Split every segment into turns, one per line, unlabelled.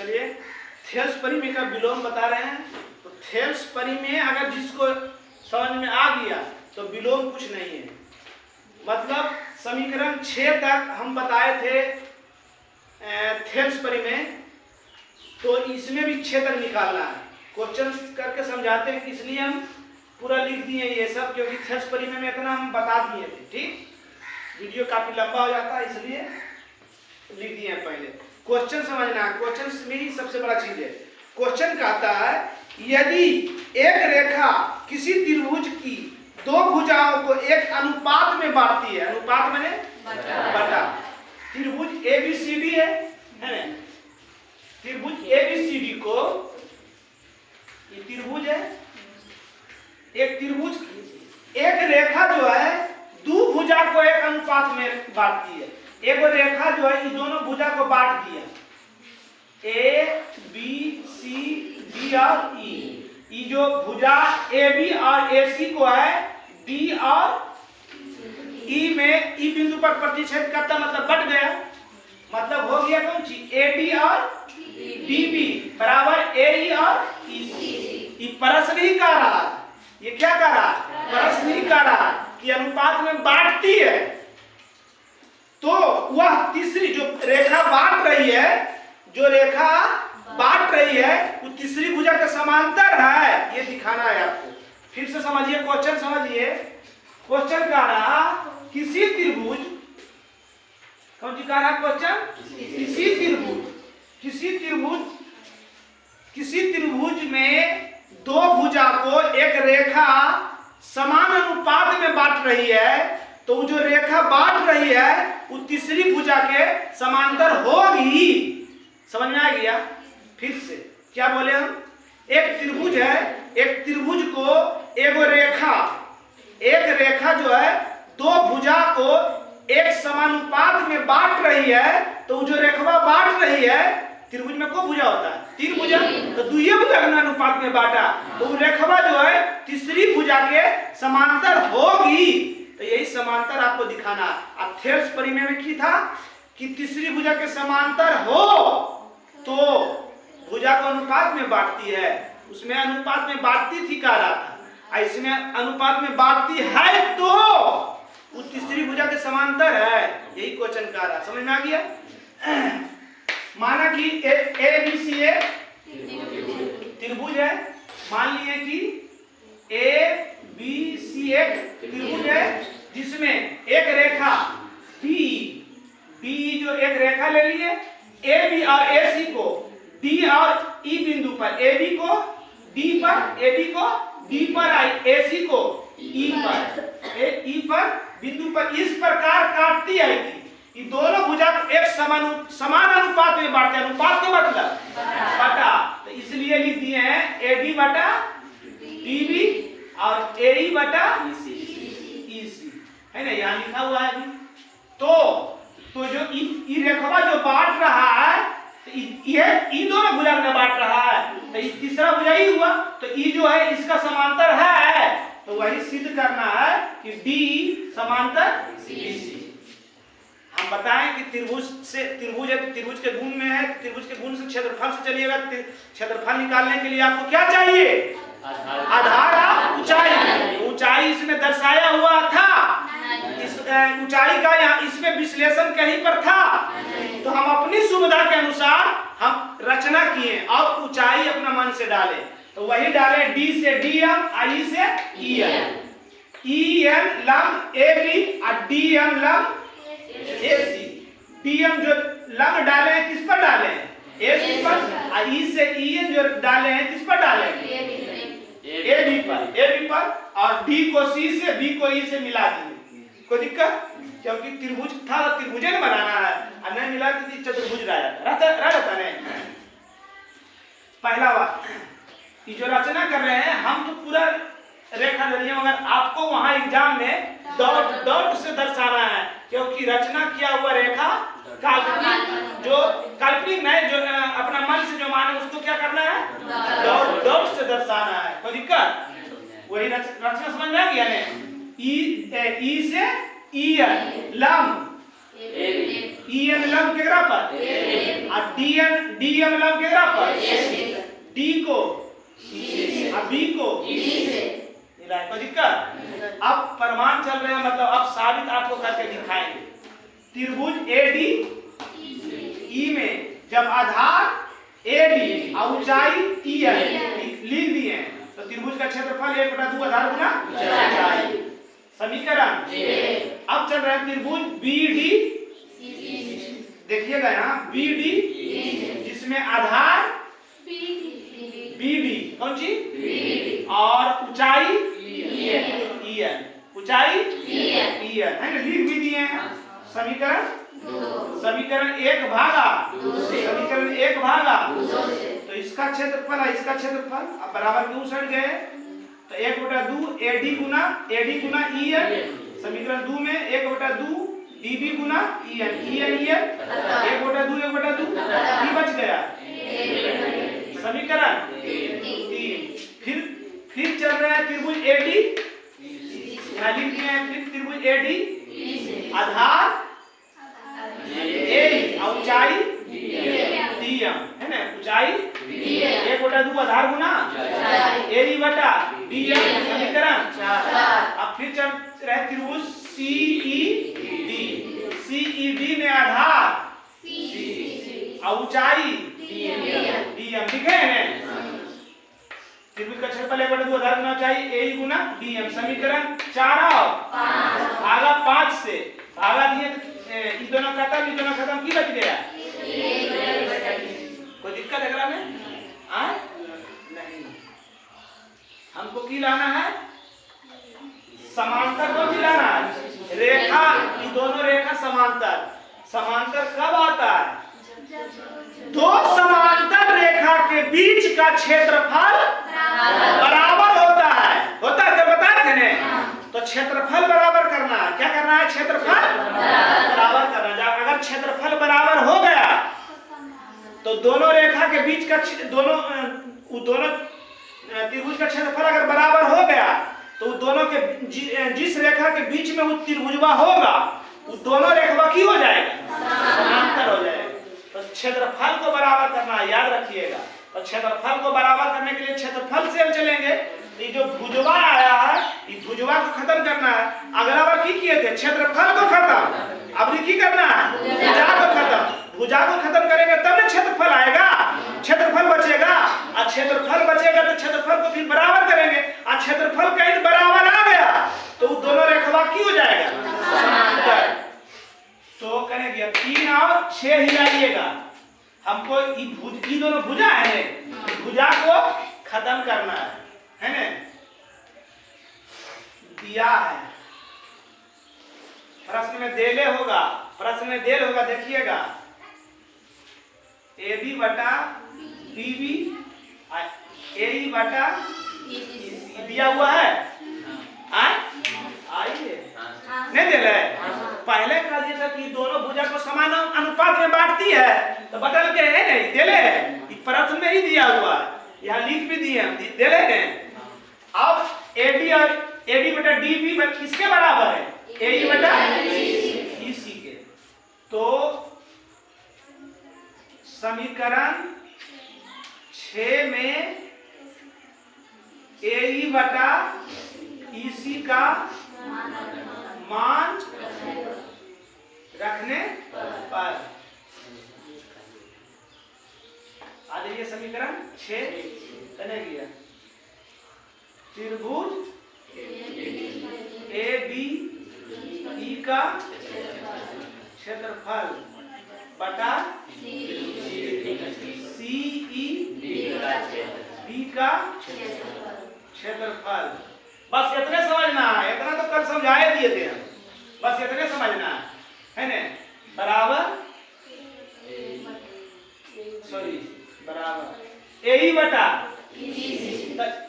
चलिए थेल्स परिमेय का विलोम बता रहे हैं। तो थेल्स परिमेय अगर जिसको समझ में आ गया तो विलोम कुछ नहीं है। मतलब समीकरण 6 तक हम बताए थे थेल्स परिमेय, तो इसमें भी 6 तक निकालना है। क्वेश्चन करके समझाते हैं, इसलिए हम पूरा लिख दिए ये सब, क्योंकि थेल्स परिमेय में इतना हम बता दिए थे। ठीक, वीडियो काफी लंबा हो जाता है इसलिए लिख दिए हैं। पहले क्वेश्चन समझना है, क्वेश्चन में ही सबसे बड़ा चीज है। क्वेश्चन कहता है यदि एक रेखा किसी त्रिभुज की दो भुजाओं को एक अनुपात में बांटती है, अनुपात माने बटा, त्रिभुज एबीसीडी है ना, त्रिभुज एबीसीडी को, ये त्रिभुज है, एक त्रिभुज एक रेखा जो है दो भुजा को एक अनुपात में बांटती है। एक रेखा जो है इन दोनों भुजा को बांट दिया, ए बी सी डी और ई जो भुजा ए बी और ए सी को है डी और ई में, ई बिंदु पर प्रतिच्छेद करता मतलब बट गया, मतलब हो गया कौन सी ए डी और डी बी बराबर ए ई और ई सी। परस्पर ही कह रहा, ये क्या कह रहा, परस्पर ही कह रहा कि अनुपात में बांटती है। तो वह तीसरी जो रेखा बांट रही है, जो रेखा बांट रही है वो तीसरी भुजा के समांतर है, ये दिखाना है आपको। फिर से समझिए क्वेश्चन, समझिए क्वेश्चन कह रहा किसी त्रिभुज, कौन सी कह रहा क्वेश्चन, किसी त्रिभुज में दो भुजा को एक रेखा समान अनुपात में बांट रही है, तो जो रेखा बांट रही है वो तीसरी भुजा के समांतर होगी। समझ में आ गया? फिर से क्या बोले हम, एक त्रिभुज है, एक त्रिभुज को एक रेखा जो है दो भुजा को एक समानुपात में बांट रही है, तो जो रेखा बांट रही है, त्रिभुज में को भुजा होता है, तीन भुजा, तो दुइये भुजा अनुपात में बांटा, तो रेखा जो है तीसरी भुजा के समांतर होगी। तो यही समांतर आपको दिखाना। अब थेल्स परिमेय में की था कि तीसरी भुजा के समांतर हो तो भुजा को अनुपात में बांटती है, उसमें अनुपात में बांटती थी कह रहा था, इसमें अनुपात में बांटती है तो वो तीसरी भुजा के समांतर है, यही क्वेश्चन कह रहा। समझ में आ गया? माना कि ए बी सी ए त्रिभुज है, मान लिए कि ए बी सी एक त्रिभुज है जिसमें एक रेखा बी जो एक रेखा ले लिए, ए बी और ए सी को डी और ई बिंदु पर, ए बी को डी पर, ए बी को डी पर आई, ए सी को ई पर बिंदु पर इस प्रकार काटती आएगी। ये दोनों भुजा एक समान अनुपात में बांटते हैं। अनुपात का मतलब बटा, तो इसलिए लिख दिए हैं ए बी बटा डी बी और ए ई बटा ई सी, है ना, यहाँ लिखा हुआ है। तो जो ई रेखा जो बांट रहा है, तो ये दोनों भुजा में बांट रहा है, तो ये तीसरा भुजा ही हुआ, तो ई जो है इसका समांतर है, तो वही सिद्ध करना है कि डी समांतर सी। हम बताएं कि त्रिभुज है तो त्रिभुज के गुण में है, त्रिभुज के गुण से क्षेत्रफल से चलिएगा। क्षेत्रफल निकालने के लिए आपको क्या चाहिए, आधार और ऊंचाई। ऊंचाई इसमें दर्शाया हुआ था, इस ऊंचाई का यहाँ इसमें विश्लेषण कहीं पर था, तो हम अपनी सुविधा के अनुसार हम रचना किए और ऊंचाई अपना मन से डाले, तो वही डाले डी से डी एम, आई से ई एम, ई एम लंब ए बी और डी एम लंब ए सी। डी एम जो लंब डाले हैं किस पर डाले हैं, ए सी पर, और ई से ई एम जो डाले हैं किस पर डाले हैं, ए बी पर, और डी को सी से, बी को ई से मिला दिए। कोई दिक्कत? क्योंकि त्रिभुज था, त्रिभुजन बनाना है, और नहीं मिला तो चतुर्भुज रहता नहीं। पहला बात, ये जो रचना कर रहे हैं हम तो पूरा रेखा दे दिए, मगर आपको वहां एग्जाम में डॉट से दर्शाना है, क्योंकि रचना किया हुआ रेखा काल्पनिक, जो काल्पनिक नहीं, जो अपना मन से जो माने उसको क्या करना है, डॉट से दर्शाना है। कोई दिक्कत? वही रचना समझ में आ गया ने, ई से ई लंब EN लंब केकरा पर और DM लंब केकरा पर D को और B को मिला है। कोई दिक्कत? अब प्रमाण चल रहे हैं, मतलब अब साबित आपको करके दिखाएंगे। त्रिभुज ADE में जब आधार AD और ऊंचाई EN लिख दिए हैं तो त्रिभुज का क्षेत्रफल 1/2 आधार गुना ऊंचाई। समीकरण अब चल रहा है त्रिभुज BD, देखिएगा यहाँ BD जिसमें आधार BD कौन सी और ऊंचाई EN, ऊंचाई EN है ना, लिख भी दिए हैं। समीकरण 1 भागा समीकरण 1 भागा तो इसका क्षेत्रफल है इसका क्षेत्रफल अब बराबर क्यों सट गए तो 1/2 AD गुना EN। समीकरण 2 में 1/2 DB गुना EN 1/2 की बच गया। समीकरण 3 फिर चल रहा है त्रिभुज AD, यहाँ लिख दिए हैं फिर त्रिभुज AD आधार A और ऊंचाई DM है ना, ऊंचाई 1/2 आधार गुना AD बटा DM। समीकरण 4 अब फिर चल रहा है त्रिभुज CED में आधार और ऊंचाई DM लिखे हैं। त्रिभुज का क्षेत्रफल 1/2 आधार गुना ऊंचाई AE गुना DM। समीकरण 4 भागा 5 से भागा दिए ये दोनों खत्म की बच गया। कोई दिक्कत है में नहीं, हमको की लाना है समांतर को मिलाना है। रेखा ये दोनों रेखा समांतर कब आता है? दो समांतर रेखा के बीच का क्षेत्रफल बराबर होता है क्या बताए थे ने? तो क्षेत्रफल बराबर करना है। क्या करना है? क्षेत्रफल बराबर करना। जब अगर क्षेत्रफल बराबर हो गया तो दोनों रेखा के बीच का दोनों त्रिभुज का क्षेत्रफल अगर बराबर हो गया तो दोनों के जिस रेखा के बीच में वो त्रिभुजवा होगा वो दोनों रेखा की हो जाएगा, समांतर हो जाएगा। तो क्षेत्रफल को बराबर करना है, याद रखिएगा। तो क्षेत्रफल को बराबर करने के लिए क्षेत्रफल से हम चलेंगे। ये जो भुजवा आया है ये भुजवा को खत्म करना है। अगला बार की किए थे क्षेत्रफल को खत्म, अब की करना है भुजा को खत्म। भुजा को खत्म करेंगे तब ना क्षेत्रफल आएगा, क्षेत्रफल बचेगा और क्षेत्रफल बचेगा तो क्षेत्रफल को फिर बराबर करेंगे और क्षेत्रफल कहीं बराबर आ गया तो दोनों रेखा की हो जाएगा समांतर। तो करेंगे 3 और 6 हिलाइएगा। हमको ये दोनों भुजा है, भुजा को खत्म करना है ना। दिया है प्रश्न में देले होगा, देखिएगा AB बटा BB AE बटा दिया हुआ है। आइए नहीं दे रहे पहले कहा दिया था कि दोनों भुजा को समान अनुपात में बांटती है तो बदल के है नहीं दे ले, प्रश्न में ही दिया हुआ है, यहाँ लिख भी दिए दे ले हैं। अब AD और AD बटा DB किसके बराबर है? AE बटा EC के। तो समीकरण 6 में AE बटा EC का मान रखने पर आ जाइए समीकरण 6 बनेगी। त्रिभुज ABE का क्षेत्रफल बटा CEB का क्षेत्रफल। बस इतने समझना है, इतना तो कल समझाए दिए थे हम, बस इतने समझना है ना। बराबर AE बटा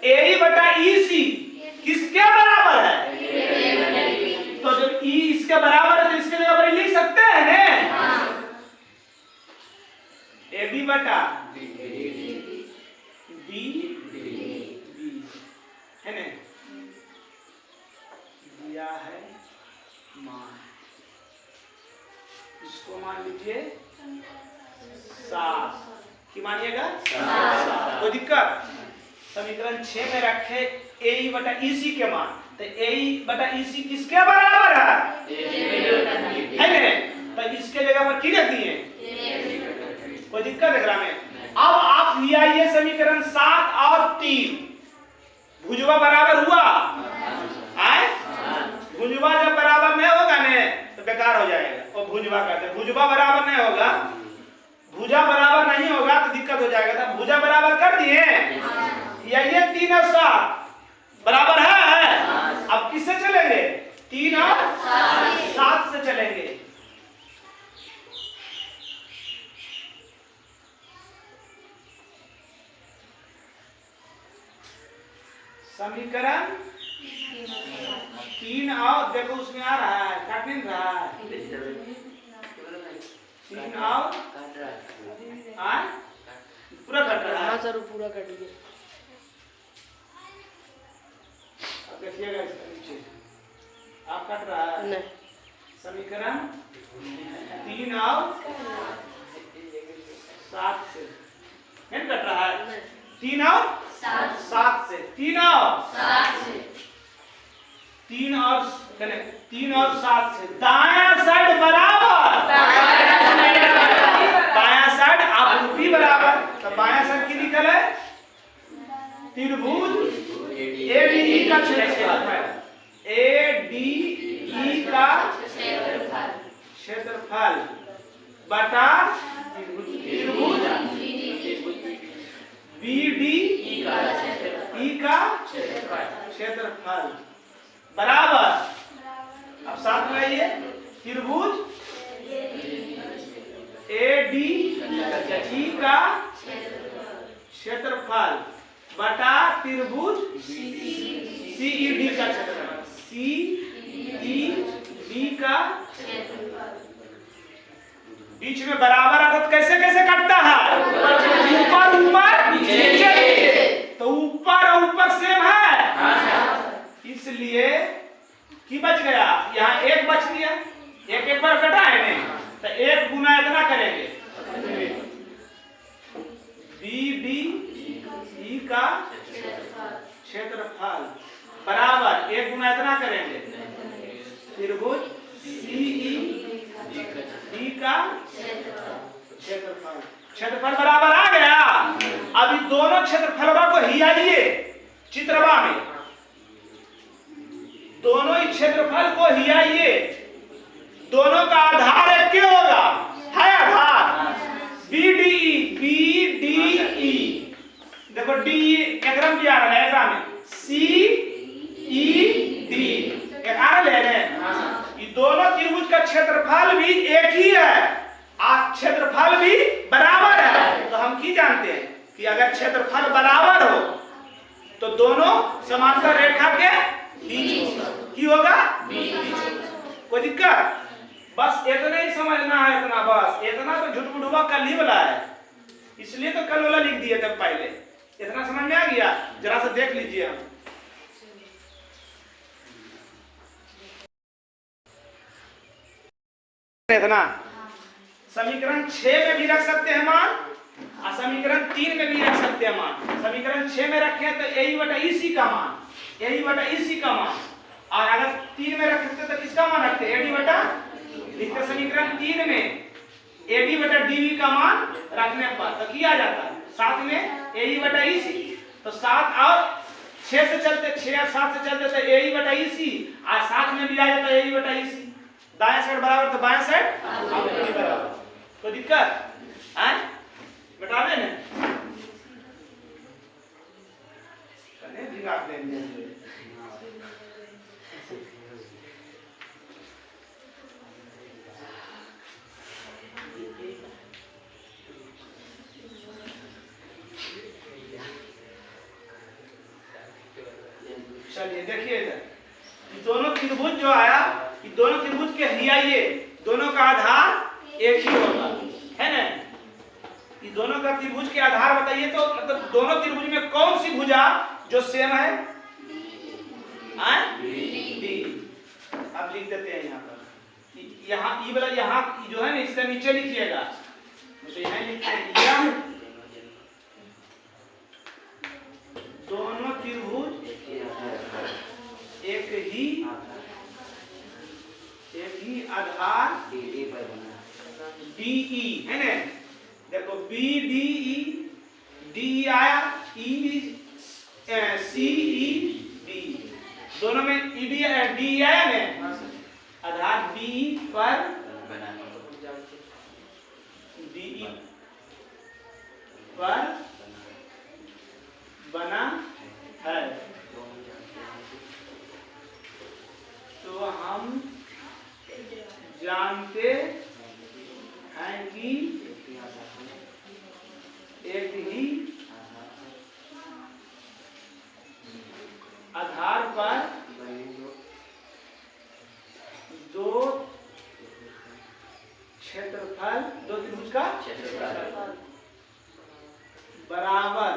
AE बटा EC किसके बराबर है? तो जब E इसके बराबर है तो इसके जगह पर लिख सकते हैं ना AB बटा B है ना। दिया है मान, इसको इसको मान लीजिए 7, कि मानिएगा 7। कोई दिक्कत? समीकरण 6 में रखे ए बटा ईसी के मान, तो ए बटा ईसी किसके बराबर है? तो इसके जगह पर की रख दिए, कोई दिक्कत है में? अब आप लियाइए समीकरण 7 और 3, भुजवा बराबर हुआ आए? भुजवा जब बराबर नहीं होगा ने तो बेकार हो जाएगा। और भुजवा कहते हैं, भुजवा बराबर नहीं होगा, भुजा बराबर नहीं होगा तो दिक्कत हो जाएगा। तो भुजा बराबर कर दिए, ये 3 और 7 बराबर है। अब किससे चलेंगे? 3 और 7 से चलेंगे। समीकरण 3 और देखो उसमें आ रहा है, काट नहीं रहा है, 3 और पूरा कट रहा है।
सर पूरा कटिए।
अब देखिएगा इसका नीचे आप कट रहा है
नहीं।
समीकरण 3 और 7 से नहीं कट रहा है, 3 और 7 से, 3 और 7 से, 3 और 7 से दायां साइड बराबर, बायां साइड आपूर्ति बराबर। तो बायां साइड की निकल है त्रिभुज एडीई का क्षेत्रफल, एडीई का क्षेत्रफल बटा त्रिभुज बीडीई का क्षेत्रफल बराबर। अब साथ में आइए, त्रिभुज एडीई का क्षेत्रफल बटा त्रिभुज सीईडी का क्षेत्रफल, सीईडी का बीच में बराबर आदत कैसे कैसे कटता है? ऊपर ऊपर नीचे, तो ऊपर और ऊपर सेम है, इसलिए की बच गया, यहाँ 1 बच गया, एक बार कटा है नहीं, तो 1 गुना इतना करेंगे, बीडीई का क्षेत्रफल बराबर 1 गुना इतना करेंगे, त्रिभुज सीईडी का क्षेत्रफल, क्षेत्रफल बराबर आ गया। अभी दोनों क्षेत्रफलों को हिलाइए चित्रवा में, दोनों ही क्षेत्रफल को हिलाइए, दोनों का आधार एक क्यों होगा? है आधार बीडीई, बीडीई देखो डी एकरम भी आ रहा है, एकरा में सीईडी एक आ रहा है। ये दोनों त्रिभुज का क्षेत्रफल भी एक ही है, क्षेत्रफल भी बराबर है। तो हम की जानते हैं कि अगर क्षेत्रफल बराबर हो तो दोनों समांतर रेखा के बीच की होगा, कोई दिक्कत? बस इतना ही समझना है, इतना बस, इतना तो झुटमुटुआ कल ही वाला है, इसलिए तो कल वाला लिख दिया था पहले। इतना समझ में आ गया? जरा सा देख लीजिए हम इतना। समीकरण 6 में भी रख सकते हैं मान, और समीकरण 3 में भी रख सकते हैं मान। समीकरण 6 में रखें तो ए बटा ईसी का मान, ए बटा ईसी का मान, और अगर 3 में रखते तो किसका मान रखते? एडी बटा, लिखते समीकरण 3 में एडी बटा डीवी का मान रखने पर तो किया जाता है साथ में ए बटा ईसी। तो 7 और 6 से चलते, 6 और 7 से चलते तो ए बटा ईसी, और साथ में भी आ जाता है ए बटा ईसी। दाएं साइड बराबर तो बाएं साइड बराबर, कोई दिक्कत है? बतावे ना कने भिगा देंगे। चलिए देखिए इधर दोनों त्रिभुज जो आया, ये दोनों त्रिभुज के हिलाइए, दोनों का आधार एक ही होगा, है ना? ये दोनों का त्रिभुज के आधार बताइए तो मतलब दोनों त्रिभुज में कौन सी भुजा जो सेम है? डी। अब लिख देते हैं यहाँ पर, यहाँ ई वाला यहाँ जो है ना इसका नीचे लिखिएगा, तो यहाँ लिखते हैं यह दोनों त्रिभुज एक ही आधार DE है ना, देखो BDE D आया CED दोनों में ED D आया ना, आधार DE पर DE पर बना है, तो हम जानते हैं कि एक ही आधार पर दो क्षेत्रफल, दो त्रिभुज का क्षेत्रफल बराबर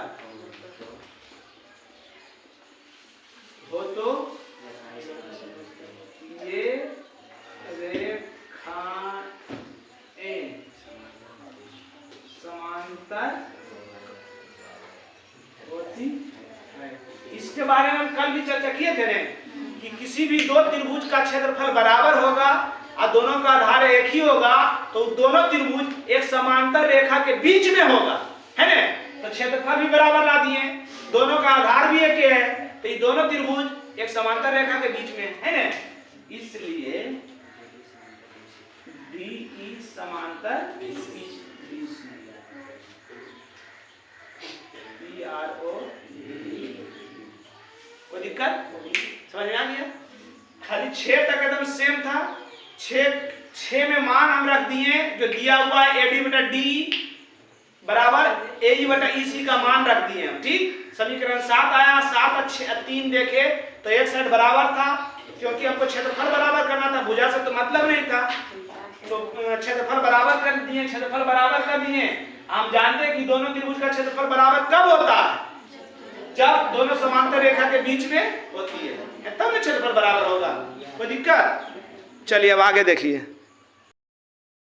हो तो ये रेखाएं समांतर होती है। इसके बारे में हम कल भी चर्चा किए थे कि किसी भी दो त्रिभुज का क्षेत्रफल बराबर होगा और दोनों का आधार एक ही होगा, तो दोनों त्रिभुज एक समांतर रेखा के बीच में होगा, है ना, तो क्षेत्रफल भी बराबर ला दिए, दोनों का आधार भी एक है, तो ये दोनों त्रिभुज एक समांतर रेखा के बीच में है ना, इसलिए DE समांतर बीच में PRO। कोई दिक्कत समझ में आ गया? खाली 6 तक एकदम सेम था, 6 में मान हम रख दिए जो दिया हुआ है AD/D बराबर AE/EC का मान रख दिए हम, ठीक। समीकरण 7 आया, 7 और 3 देखे तो एक साइड बराबर था, क्योंकि हमको क्षेत्रफल बराबर करना था, भुजा से तो मतलब नहीं था, तो क्षेत्रफल बराबर कर दिए, क्षेत्रफल बराबर कर दिए। हम जानते हैं कि दोनों त्रिभुज का क्षेत्रफल बराबर कब होता है, जब दोनों समांतर रेखा के बीच में होती है, तब ना क्षेत्रफल बराबर होगा। कोई दिक्कत? चलिए अब आगे देखिए।